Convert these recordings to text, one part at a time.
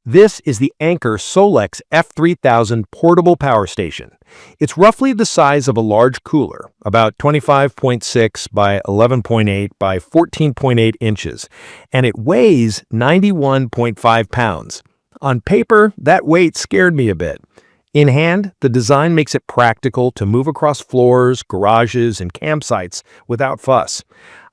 This is the Anker SOLIX F3000 portable power station. It's roughly the size of a large cooler, about 25.6 by 11.8 by 14.8 inches, and it weighs 91.5 pounds. On paper, that weight scared me a bit. In hand, the design makes it practical to move across floors, garages, and campsites without fuss.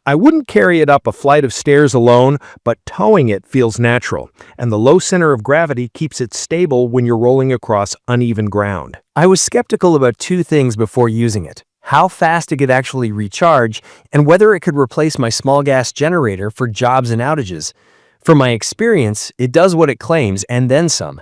I wouldn't carry it up a flight of stairs alone, but towing it feels natural, and the low center of gravity keeps it stable when you're rolling across uneven ground. I was skeptical about two things before using it: how fast it could actually recharge, and whether it could replace my small gas generator for jobs and outages. From my experience, it does what it claims and then some.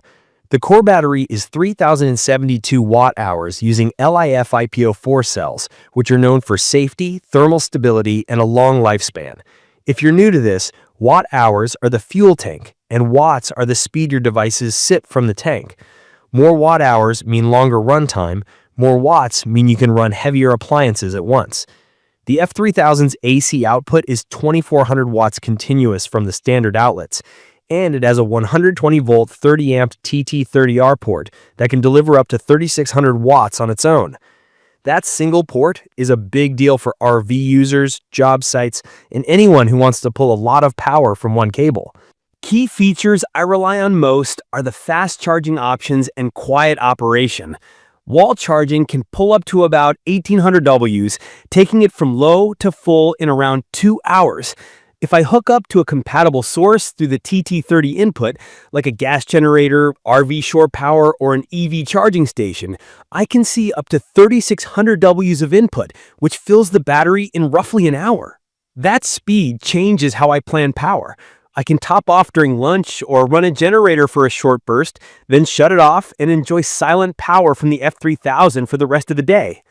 The core battery is 3,072 watt-hours using LiFePO4 cells, which are known for safety, thermal stability, and a long lifespan. If you're new to this, watt-hours are the fuel tank, and watts are the speed your devices sit from the tank. More watt-hours mean longer runtime, more watts mean you can run heavier appliances at once. The F3000's AC output is 2,400 watts continuous from the standard outlets, and it has a 120-volt 30-amp TT30R port that can deliver up to 3,600 watts on its own. That single port is a big deal for RV users, job sites, and anyone who wants to pull a lot of power from one cable. Key features I rely on most are the fast charging options and quiet operation. Wall charging can pull up to about 1,800 Ws, taking it from low to full in around 2 hours. If I hook up to a compatible source through the TT30 input, like a gas generator, RV shore power, or an EV charging station, I can see up to 3,600 Ws of input, which fills the battery in roughly an hour. That speed changes how I plan power. I can top off during lunch or run a generator for a short burst, then shut it off and enjoy silent power from the F3000 for the rest of the day.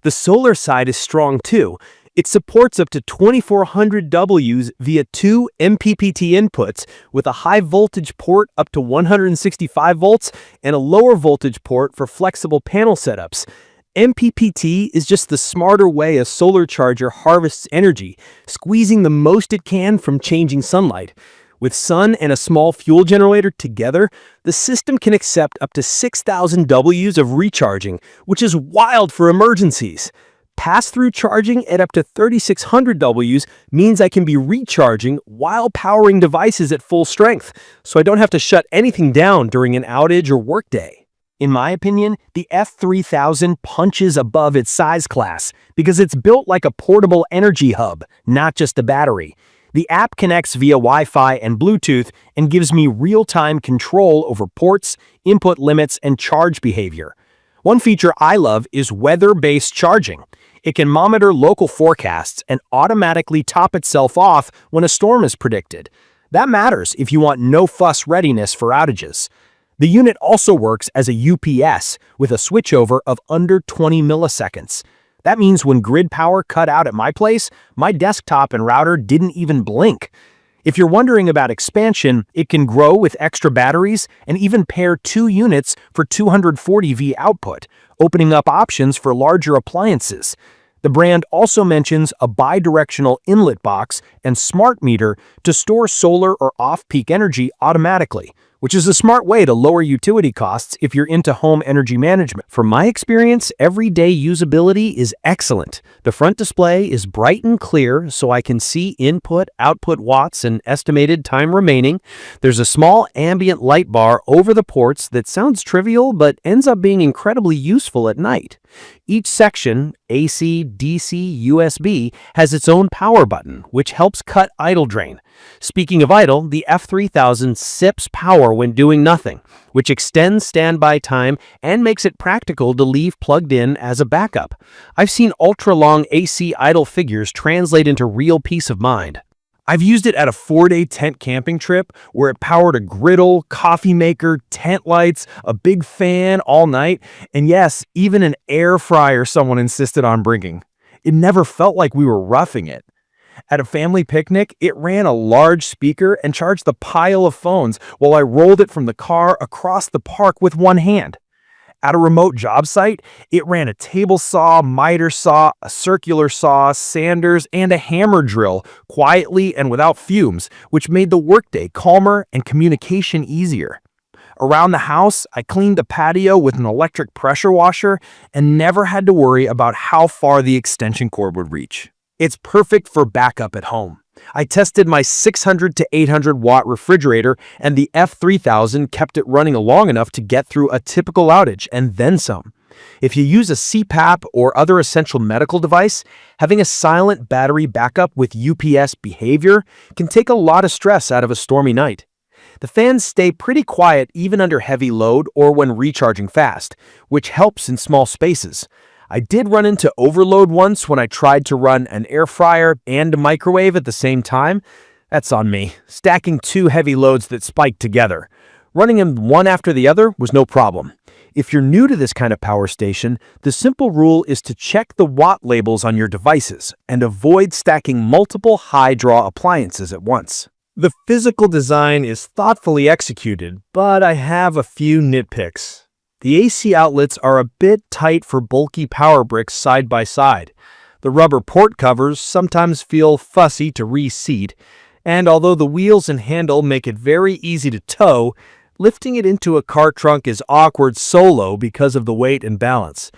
The solar side is strong too. It supports up to 2,400 Ws via two MPPT inputs with a high voltage port up to 165 volts and a lower voltage port for flexible panel setups. MPPT is just the smarter way a solar charger harvests energy, squeezing the most it can from changing sunlight. With sun and a small fuel generator together, the system can accept up to 6,000 Ws of recharging, which is wild for emergencies. Pass-through charging at up to 3,600 Ws means I can be recharging while powering devices at full strength, so I don't have to shut anything down during an outage or workday. In my opinion, the F3000 punches above its size class because it's built like a portable energy hub, not just a battery. The app connects via Wi-Fi and Bluetooth and gives me real-time control over ports, input limits, and charge behavior. One feature I love is weather-based charging. It can monitor local forecasts and automatically top itself off when a storm is predicted. That matters if you want no-fuss readiness for outages. The unit also works as a UPS with a switchover of under 20 milliseconds. That means when grid power cut out at my place, my desktop and router didn't even blink. If you're wondering about expansion, it can grow with extra batteries and even pair two units for 240V output, opening up options for larger appliances. The brand also mentions a bidirectional inlet box and smart meter to store solar or off-peak energy automatically, which is a smart way to lower utility costs if you're into home energy management. From my experience, everyday usability is excellent. The front display is bright and clear, so I can see input, output watts, and estimated time remaining. There's a small ambient light bar over the ports that sounds trivial but ends up being incredibly useful at night. Each section, AC, DC, USB, has its own power button, which helps cut idle drain. Speaking of idle, the F3000 sips power when doing nothing, which extends standby time and makes it practical to leave plugged in as a backup. I've seen ultra-long AC idle figures translate into real peace of mind. I've used it at a 4-day tent camping trip where it powered a griddle, coffee maker, tent lights, a big fan all night, and yes, even an air fryer someone insisted on bringing. It never felt like we were roughing it. At a family picnic, it ran a large speaker and charged the pile of phones while I rolled it from the car across the park with one hand. At a remote job site, it ran a table saw, miter saw, a circular saw, sanders, and a hammer drill quietly and without fumes, which made the workday calmer and communication easier. Around the house, I cleaned the patio with an electric pressure washer and never had to worry about how far the extension cord would reach. It's perfect for backup at home. I tested my 600 to 800 watt refrigerator, and the F3000 kept it running long enough to get through a typical outage and then some. If you use a CPAP or other essential medical device, having a silent battery backup with UPS behavior can take a lot of stress out of a stormy night. The fans stay pretty quiet even under heavy load or when recharging fast, which helps in small spaces. I did run into overload once when I tried to run an air fryer and a microwave at the same time. That's on me, stacking two heavy loads that spiked together. Running them one after the other was no problem. If you're new to this kind of power station, the simple rule is to check the watt labels on your devices and avoid stacking multiple high-draw appliances at once. The physical design is thoughtfully executed, but I have a few nitpicks. The AC outlets are a bit tight for bulky power bricks side by side. The rubber port covers sometimes feel fussy to reseat, and although the wheels and handle make it very easy to tow, lifting it into a car trunk is awkward solo because of the weight and balance.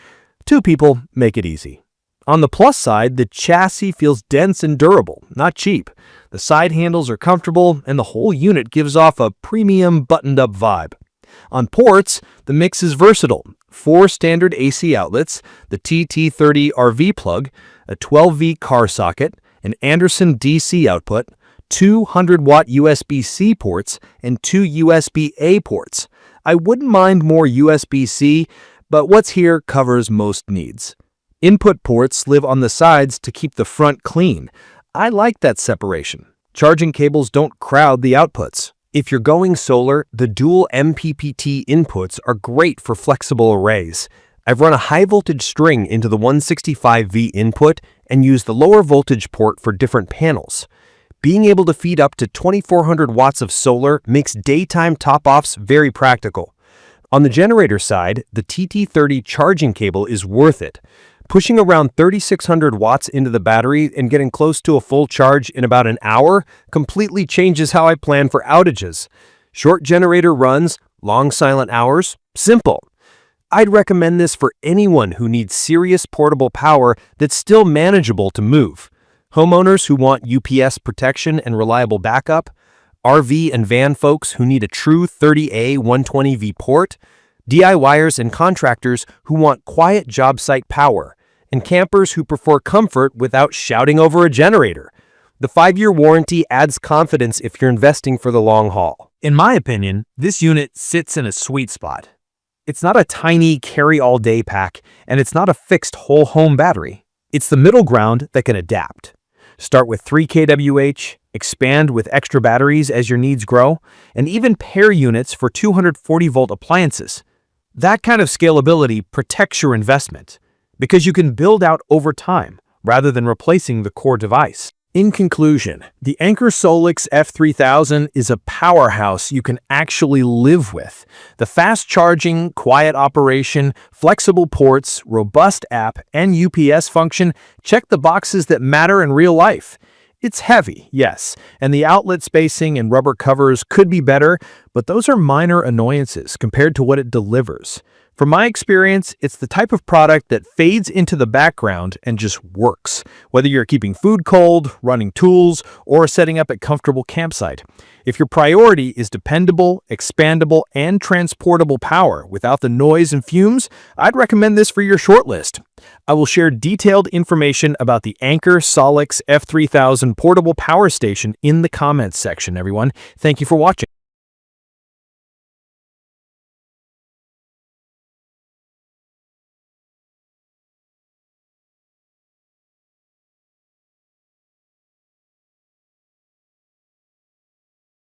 Two people make it easy. On the plus side, the chassis feels dense and durable, not cheap. The side handles are comfortable, and the whole unit gives off a premium buttoned-up vibe. On ports, the mix is versatile. 4 standard AC outlets, the TT30 RV plug, a 12V car socket, an Anderson DC output, 200-watt USB-C ports, and 2 USB-A ports. I wouldn't mind more USB-C, but what's here covers most needs. Input ports live on the sides to keep the front clean. I like that separation. Charging cables don't crowd the outputs. If you're going solar, the dual MPPT inputs are great for flexible arrays. I've run a high-voltage string into the 165V input and used the lower voltage port for different panels. Being able to feed up to 2400 watts of solar makes daytime top-offs very practical. On the generator side, the TT30 charging cable is worth it. Pushing around 3600 watts into the battery and getting close to a full charge in about an hour completely changes how I plan for outages. Short generator runs, long silent hours, simple. I'd recommend this for anyone who needs serious portable power that's still manageable to move. Homeowners who want UPS protection and reliable backup, RV and van folks who need a true 30A 120V port, DIYers and contractors who want quiet job site power, and campers who prefer comfort without shouting over a generator. The 5-year warranty adds confidence if you're investing for the long haul. In my opinion, this unit sits in a sweet spot. It's not a tiny carry-all-day pack, and it's not a fixed whole home battery. It's the middle ground that can adapt. Start with 3 kWh, expand with extra batteries as your needs grow, and even pair units for 240-volt appliances. That kind of scalability protects your investment because you can build out over time rather than replacing the core device. In conclusion, the Anker SOLIX F3000 is a powerhouse you can actually live with. The fast-charging, quiet operation, flexible ports, robust app, and UPS function check the boxes that matter in real life. It's heavy, yes, and the outlet spacing and rubber covers could be better, but those are minor annoyances compared to what it delivers. From my experience, it's the type of product that fades into the background and just works, whether you're keeping food cold, running tools, or setting up a comfortable campsite. If your priority is dependable, expandable, and transportable power without the noise and fumes, I'd recommend this for your shortlist. I will share detailed information about the Anker SOLIX F3000 portable power station in the comments section, everyone. Thank you for watching.